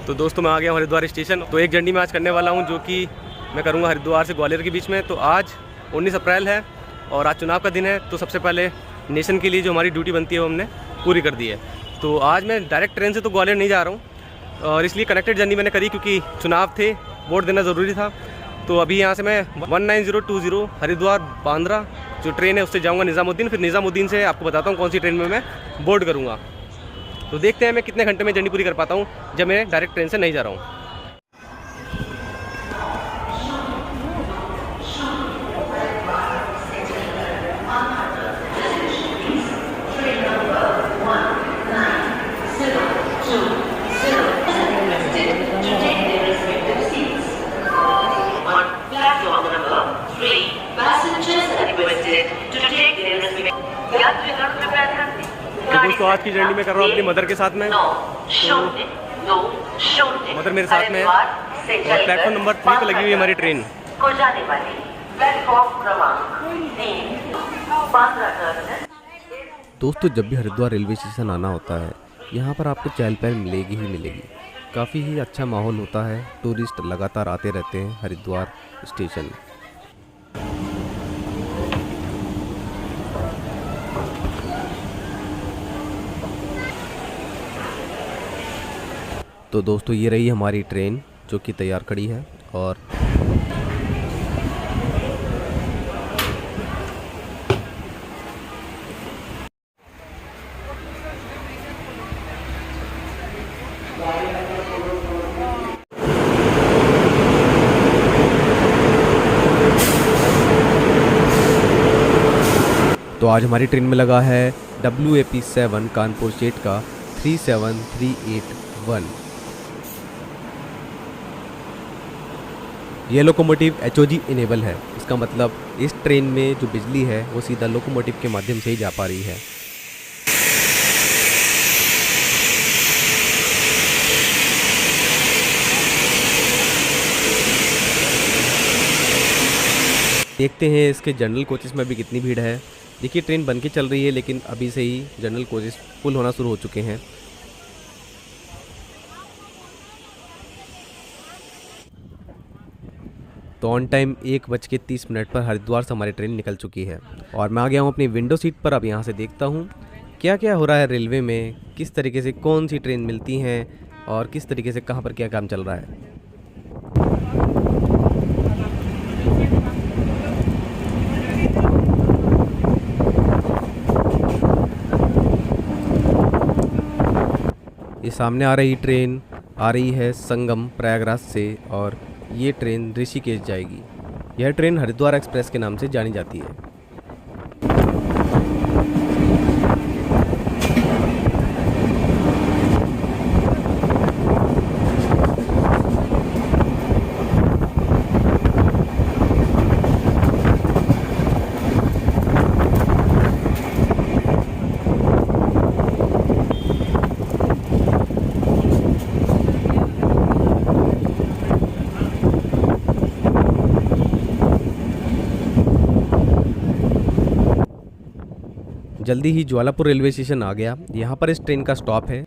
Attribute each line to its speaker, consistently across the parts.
Speaker 1: तो दोस्तों मैं आ गया हूँ हरिद्वार स्टेशन। तो एक जर्नी मैं आज करने वाला हूँ जो कि मैं करूँगा हरिद्वार से ग्वालियर के बीच में। तो आज 19 अप्रैल है और आज चुनाव का दिन है। तो सबसे पहले नेशन के लिए जो हमारी ड्यूटी बनती है वो हमने पूरी कर दी है। तो आज मैं डायरेक्ट ट्रेन से तो ग्वालियर नहीं जा रहा हूँ और इसलिए कनेक्टेड जर्नी मैंने करी क्योंकि चुनाव थे, वोट देना ज़रूरी था। तो अभी यहाँ से मैं 19020 हरिद्वार बांद्रा जो ट्रेन है उससे जाऊँगा निज़ामुद्दीन। फिर निज़ामुद्दीन से आपको बताता हूँ कौन सी ट्रेन में मैं बोर्ड करूँगा। तो देखते हैं मैं कितने घंटे में जर्नी पूरी कर पाता हूँ जब मैं डायरेक्ट ट्रेन से नहीं जा रहा हूँ। तो दोस्तों आज की जर्नी में कर रहा हूँ अपनी मदर के साथ में। तो मदर मेरे साथ में है और प्लेटफॉर्म नंबर 3 पे लगी हुई है हमारी ट्रेन।
Speaker 2: दोस्तों जब भी हरिद्वार रेलवे स्टेशन आना होता है यहाँ पर आपको चहल पहल मिलेगी ही मिलेगी। काफ़ी ही अच्छा माहौल होता है, टूरिस्ट लगातार आते रहते हैं हरिद्वार स्टेशन। तो दोस्तों ये रही हमारी ट्रेन जो कि तैयार खड़ी है और तो आज हमारी ट्रेन में लगा है WAP7 कानपुर स्टेट का 37381। यह लोकोमोटिव HOG इनेबल है। इसका मतलब इस ट्रेन में जो बिजली है वो सीधा लोकोमोटिव के माध्यम से ही जा पा रही है। देखते हैं इसके जनरल कोचेस में भी कितनी भीड़ है। देखिए ट्रेन बन के चल रही है लेकिन अभी से ही जनरल कोचेस फुल होना शुरू हो चुके हैं। तो ऑन टाइम 1:30 पर हरिद्वार से हमारी ट्रेन निकल चुकी है और मैं आ गया हूँ अपनी विंडो सीट पर। अब यहाँ से देखता हूँ क्या क्या हो रहा है रेलवे में, किस तरीके से कौन सी ट्रेन मिलती हैं और किस तरीके से कहाँ पर क्या काम चल रहा है। ये सामने आ रही ट्रेन आ रही है संगम प्रयागराज से और ये ट्रेन ऋषिकेश जाएगी। यह ट्रेन हरिद्वार एक्सप्रेस के नाम से जानी जाती है। जल्दी ही ज्वालापुर रेलवे स्टेशन आ गया। यहाँ पर इस ट्रेन का स्टॉप है।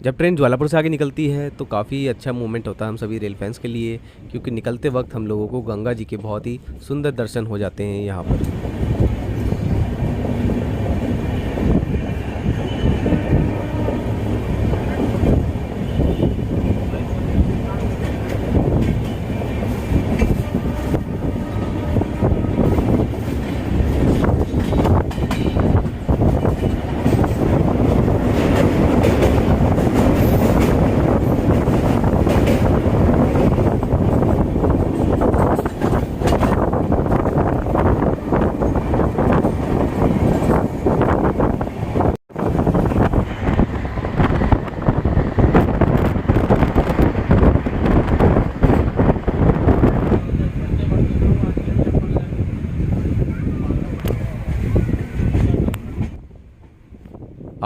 Speaker 2: जब ट्रेन ज्वालापुर से आगे निकलती है तो काफ़ी अच्छा मोमेंट होता है हम सभी रेल फैंस के लिए, क्योंकि निकलते वक्त हम लोगों को गंगा जी के बहुत ही सुंदर दर्शन हो जाते हैं यहाँ पर।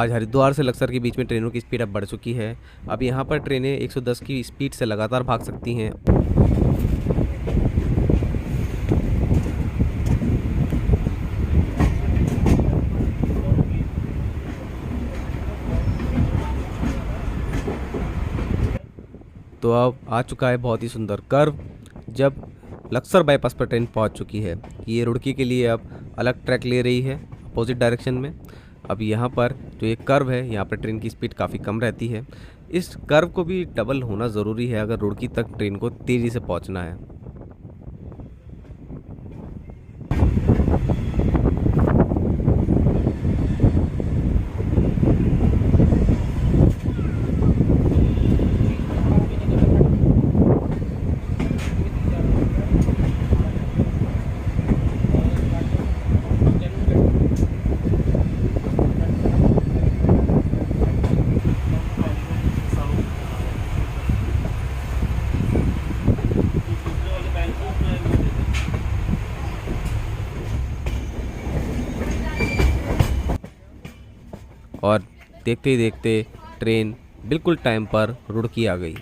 Speaker 2: आज हरिद्वार से लक्सर के बीच में ट्रेनों की स्पीड अब बढ़ चुकी है। अब यहाँ पर ट्रेनें 110 की स्पीड से लगातार भाग सकती हैं। तो अब आ चुका है बहुत ही सुंदर कर्व, जब लक्सर बाईपास पर ट्रेन पहुंच चुकी है। ये रुड़की के लिए अब अलग ट्रैक ले रही है अपोजिट डायरेक्शन में। अब यहाँ पर जो ये कर्व है, यहाँ पर ट्रेन की स्पीड काफ़ी कम रहती है। इस कर्व को भी डबल होना ज़रूरी है अगर रुड़की तक ट्रेन को तेज़ी से पहुँचना है। और देखते ही देखते ट्रेन बिल्कुल टाइम पर रुड़की आ गई।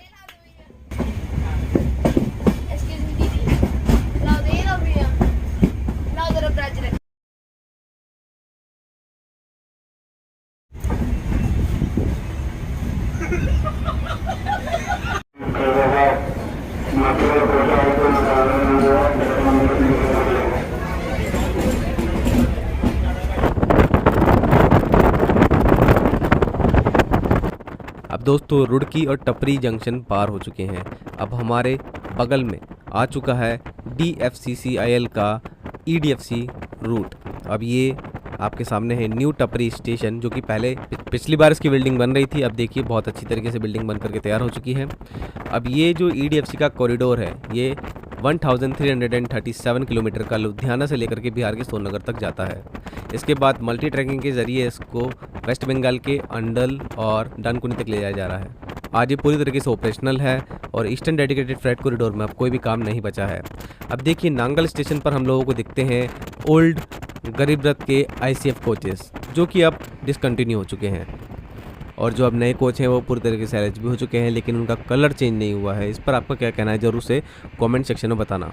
Speaker 2: अब दोस्तों रुड़की और टपरी जंक्शन पार हो चुके हैं। अब हमारे बगल में आ चुका है DFCCIL का EDFC रूट। अब ये आपके सामने है न्यू टपरी स्टेशन, जो कि पहले पिछली बार इसकी बिल्डिंग बन रही थी। अब देखिए बहुत अच्छी तरीके से बिल्डिंग बन करके तैयार हो चुकी है। अब ये जो EDFC का कॉरिडोर है, ये 1337 किलोमीटर का लुधियाना से लेकर के बिहार के सोननगर तक जाता है। इसके बाद मल्टी ट्रैकिंग के ज़रिए इसको वेस्ट बंगाल के अंडल और डानकुनी तक ले जाया जा रहा है। आज ये पूरी तरीके से ऑपरेशनल है और ईस्टर्न डेडिकेटेड फ्रेट कॉरिडोर में अब कोई भी काम नहीं बचा है। अब देखिए नांगल स्टेशन पर हम लोगों को दिखते हैं ओल्ड गरीब रथ के ICF कोचेस, जो कि अब डिसकंटिन्यू हो चुके हैं। और जो अब नए कोच हैं वो पूरी तरीके से LHB हो चुके हैं, लेकिन उनका कलर चेंज नहीं हुआ है। इस पर आपका क्या कहना है, ज़रूर से कमेंट सेक्शन में बताना।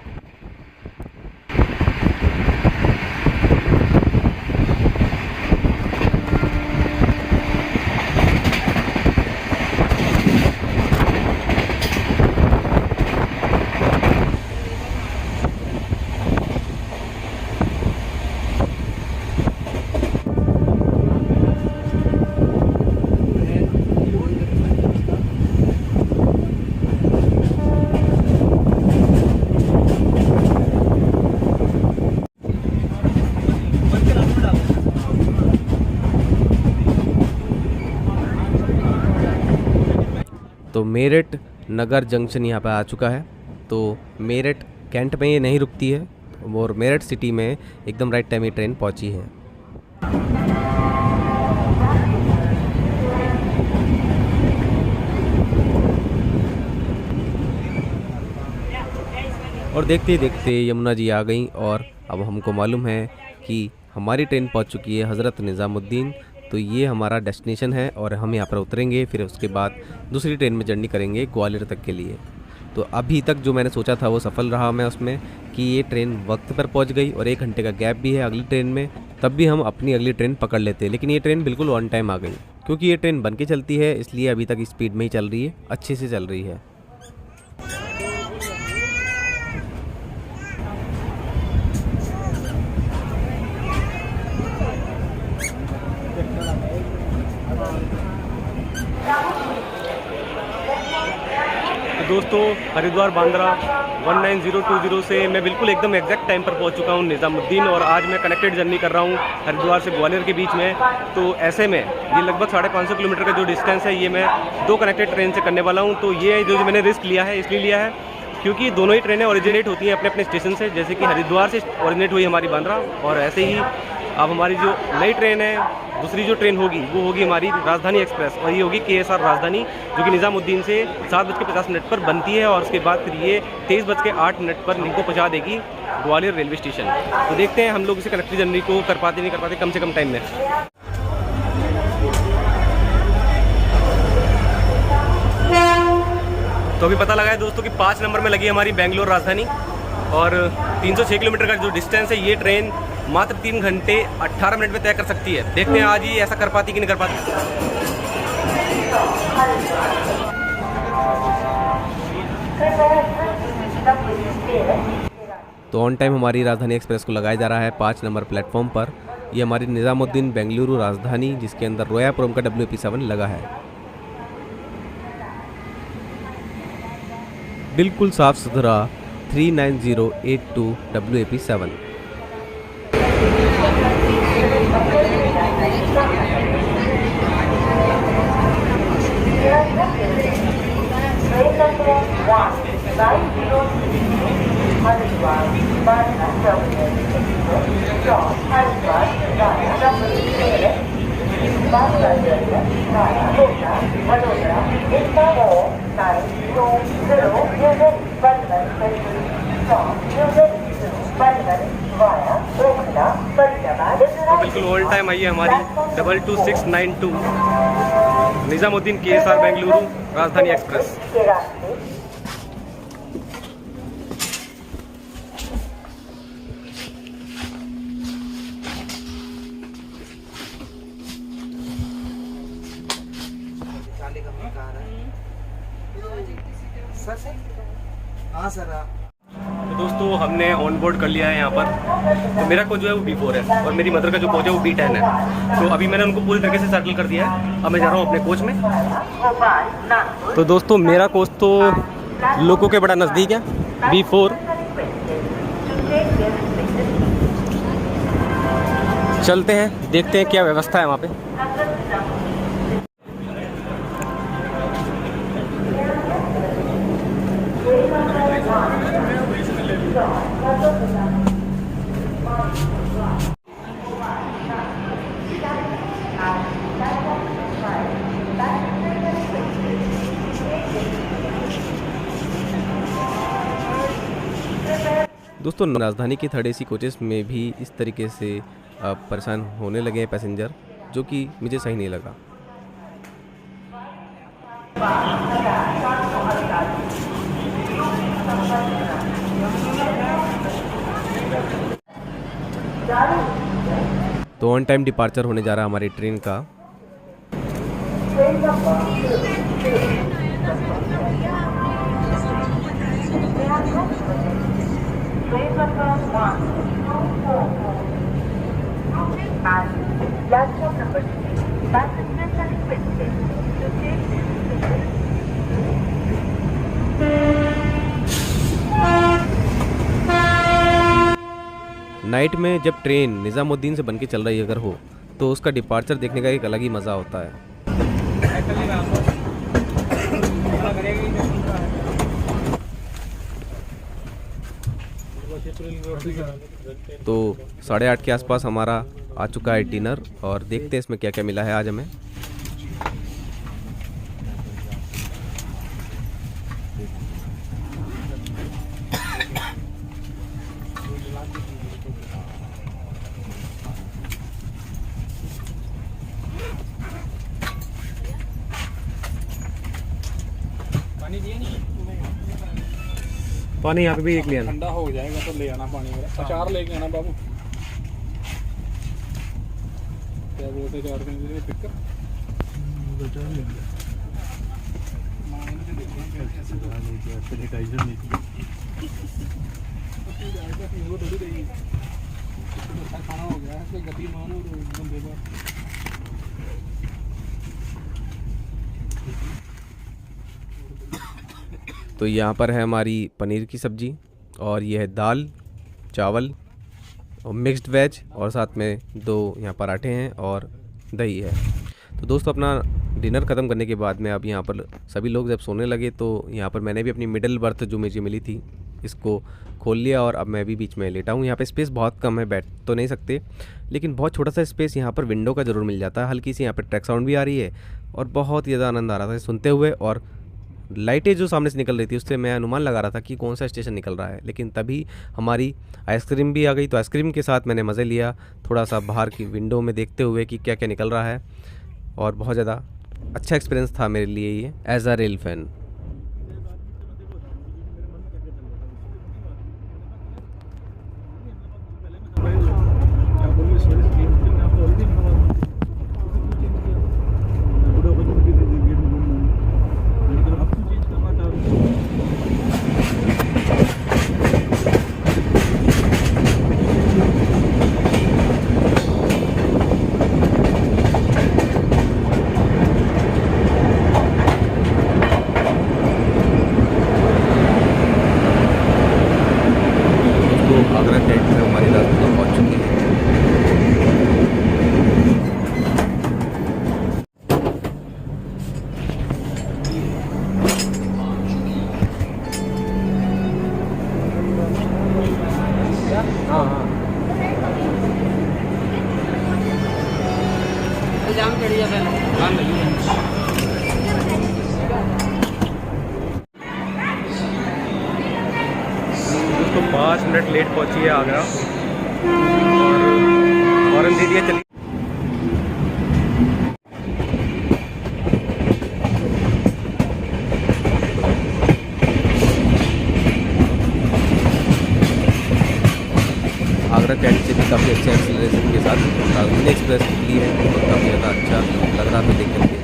Speaker 2: तो मेरठ नगर जंक्शन यहाँ पर आ चुका है। तो मेरठ कैंट में ये नहीं रुकती है और मेरठ सिटी में एकदम राइट टाइम ये ट्रेन पहुँची है। और देखते ही देखते यमुना जी आ गई और अब हमको मालूम है कि हमारी ट्रेन पहुँच चुकी है हज़रत निज़ामुद्दीन। तो ये हमारा डेस्टिनेशन है और हम यहाँ पर उतरेंगे, फिर उसके बाद दूसरी ट्रेन में जर्नी करेंगे ग्वालियर तक के लिए। तो अभी तक जो मैंने सोचा था वो सफल रहा मैं उसमें कि ये ट्रेन वक्त पर पहुँच गई और 1 घंटे का गैप भी है अगली ट्रेन में, तब भी हम अपनी अगली ट्रेन पकड़ लेते। लेकिन ये ट्रेन बिल्कुल ऑन टाइम आ गई, क्योंकि ये ट्रेन बन के चलती है इसलिए अभी तक स्पीड में ही चल रही है, अच्छे से चल रही है।
Speaker 1: दोस्तों हरिद्वार बांद्रा 19020 से मैं बिल्कुल एकदम एग्जैक्ट टाइम पर पहुंच चुका हूं निज़ामुद्दीन, और आज मैं कनेक्टेड जर्नी कर रहा हूं हरिद्वार से ग्वालियर के बीच में। तो ऐसे में ये लगभग 550 किलोमीटर का जो डिस्टेंस है ये मैं 2 कनेक्टेड ट्रेन से करने वाला हूं। तो ये जो मैंने रिस्क लिया है इसलिए लिया है क्योंकि दोनों ही ट्रेनें ओरिजिनेट होती हैं अपने अपने स्टेशन से। जैसे कि हरिद्वार से ओरिजिनेट हुई हमारी बांद्रा, और ऐसे ही अब हमारी जो नई ट्रेन है, दूसरी जो ट्रेन होगी वो होगी हमारी राजधानी एक्सप्रेस, और ये होगी KSR राजधानी, जो कि निज़ामुद्दीन से 7:50 पर बनती है और उसके बाद फिर ये 23:08 पर इनको पहुंचा देगी ग्वालियर रेलवे स्टेशन। तो देखते हैं हम लोग इसे कनेक्टेड जर्नी को कर पाते नहीं कर पाते कम से कम टाइम में। तो अभी पता लगा है दोस्तों कि 5 नंबर में लगी हमारी बेंगलोर राजधानी और 306 किलोमीटर का जो डिस्टेंस है ये ट्रेन मात्र 3 घंटे 18 मिनट में तय कर सकती है। देखते हैं आज ये ऐसा कर पाती कि नहीं कर पाती।
Speaker 2: तो ऑन टाइम हमारी राजधानी एक्सप्रेस को लगाया जा रहा है 5 नंबर प्लेटफॉर्म पर। ये हमारी निज़ामुद्दीन बेंगलुरु राजधानी जिसके अंदर रोयापुरम का WP7 लगा है। बिल्कुल साफ सुथरा 39082 WP7।
Speaker 1: तो बिल्कुल ऑन टाइम आई है हमारी 22692 निज़ामुद्दीन KSR बेंगलुरु राजधानी एक्सप्रेस। तो दोस्तों हमने ऑन बोर्ड कर लिया है यहाँ पर। तो मेरा कोच जो है वो B4 है और मेरी मदर का जो कोच है वो B10 है। तो अभी मैंने उनको पूरी तरीके से सर्कल कर दिया है। अब मैं जा रहा हूँ अपने कोच में। तो दोस्तों मेरा कोच तो लोगों के बड़ा नज़दीक है B4। चलते हैं देखते हैं क्या व्यवस्था है वहाँ पे।
Speaker 2: दोस्तों राजधानी की 3rd AC कोचेस में भी इस तरीके से परेशान होने लगे हैं पैसेंजर, जो कि मुझे सही नहीं लगा। तो ऑन टाइम डिपार्चर होने जा रहा है हमारी ट्रेन का। नाइट में जब ट्रेन निज़ामुद्दीन से बनके चल रही अगर हो तो उसका डिपार्चर देखने का एक अलग ही मज़ा होता है। तो 8:30 के आसपास हमारा आ चुका है डिनर और देखते हैं इसमें क्या क्या मिला है आज हमें।
Speaker 1: पानी यहाँ पे भी एक ले आना।
Speaker 3: ठंडा हो जाएगा तो ले आना पानी मेरा। अचार लेके आना बाबू। क्या बोलते अचार के लिए पिक सैनिटाइजर नहीं खाना हो गया है गति मानो बंदे का।
Speaker 2: तो यहाँ पर है हमारी पनीर की सब्ज़ी और ये है दाल चावल और मिक्स्ड वेज और साथ में 2 यहाँ पराठे हैं और दही है। तो दोस्तों अपना डिनर ख़त्म करने के बाद में अब यहाँ पर सभी लोग जब सोने लगे तो यहाँ पर मैंने भी अपनी मिडिल बर्थ जो मुझे मिली थी इसको खोल लिया और अब मैं भी बीच में लेटा हूँ। यहाँ पे स्पेस बहुत कम है, बैठ तो नहीं सकते लेकिन बहुत छोटा सा स्पेस यहाँ पर विंडो का ज़रूर मिल जाता है। हल्की सी यहाँ पर ट्रैक साउंड भी आ रही है और बहुत ही ज़्यादा आनंद आ रहा था सुनते हुए। और लाइटें जो सामने से निकल रही थी उससे मैं अनुमान लगा रहा था कि कौन सा स्टेशन निकल रहा है। लेकिन तभी हमारी आइसक्रीम भी आ गई, तो आइसक्रीम के साथ मैंने मज़े लिया थोड़ा सा बाहर की विंडो में देखते हुए कि क्या क्या निकल रहा है। और बहुत ज़्यादा अच्छा एक्सपीरियंस था मेरे लिए ये एज अ रेल फैन।
Speaker 1: दोस्तों 5 मिनट लेट पहुंची है आगरा और हॉर्न दे दिया। चलिए
Speaker 2: आगरा कैंट से भी काफ़ी अच्छे एक्सीलरेशन के साथ राजधानी एक्सप्रेस निकली है और काफ़ी ज़्यादा अच्छा लग रहा था देख करके।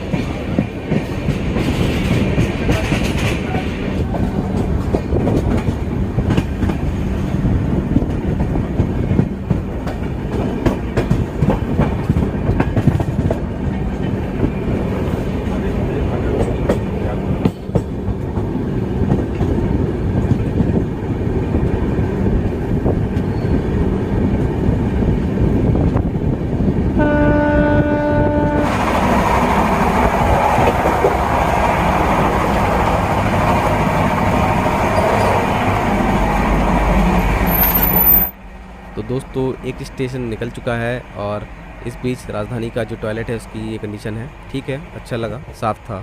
Speaker 2: तो दोस्तों एक स्टेशन निकल चुका है और इस बीच राजधानी का जो टॉयलेट है उसकी ये कंडीशन है। ठीक है, अच्छा लगा, साफ था।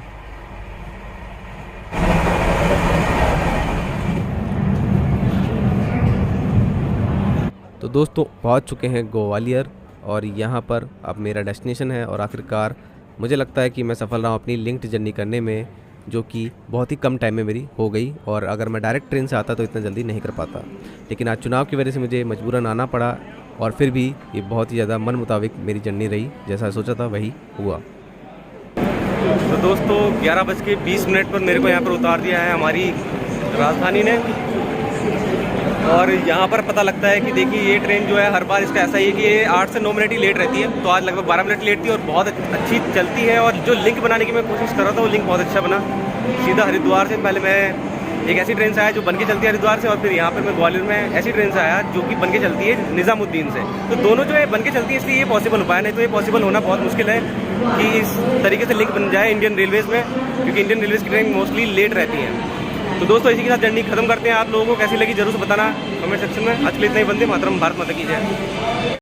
Speaker 2: तो दोस्तों पहुंच चुके हैं ग्वालियर और यहाँ पर अब मेरा डेस्टिनेशन है और आखिरकार मुझे लगता है कि मैं सफल रहा हूँ अपनी लिंक्ड जर्नी करने में, जो कि बहुत ही कम टाइम में मेरी हो गई। और अगर मैं डायरेक्ट ट्रेन से आता तो इतना जल्दी नहीं कर पाता, लेकिन आज चुनाव की वजह से मुझे मजबूरन आना पड़ा और फिर भी ये बहुत ही ज़्यादा मन मुताबिक मेरी जर्नी रही। जैसा सोचा था वही हुआ।
Speaker 1: तो दोस्तों 11:20 पर मेरे को यहाँ पर उतार दिया है हमारी राजधानी ने। और यहाँ पर पता लगता है कि देखिए ये ट्रेन जो है हर बार इसका ऐसा ही है कि ये 8 से 9 मिनट ही लेट रहती है। तो आज लगभग 12 मिनट लेट थी और बहुत अच्छी चलती है। और जो लिंक बनाने की मैं कोशिश कर रहा था वो लिंक बहुत अच्छा बना। सीधा हरिद्वार से पहले मैं एक ऐसी ट्रेन से आया जो बन के चलती है हरिद्वार से, और फिर यहाँ पर मैं ग्वालियर में ऐसी ट्रेन से आया जो कि बन के चलती है निज़ामुद्दीन से। तो दोनों जो है बन के चलती है, इसलिए ये पॉसिबल हो पाया, नहीं तो ये पॉसिबल होना बहुत मुश्किल है कि इस तरीके से लिंक बन जाए इंडियन रेलवेज़ में, क्योंकि इंडियन रेलवेज़ की ट्रेन मोस्टली लेट रहती हैं। तो दोस्तों इसी के साथ जर्नी खत्म करते हैं। आप लोगों को कैसी लगी जरूर से बताना कमेंट सेक्शन में। आज के लिए इतना ही, वंदे मातरम, भारत माता की जय।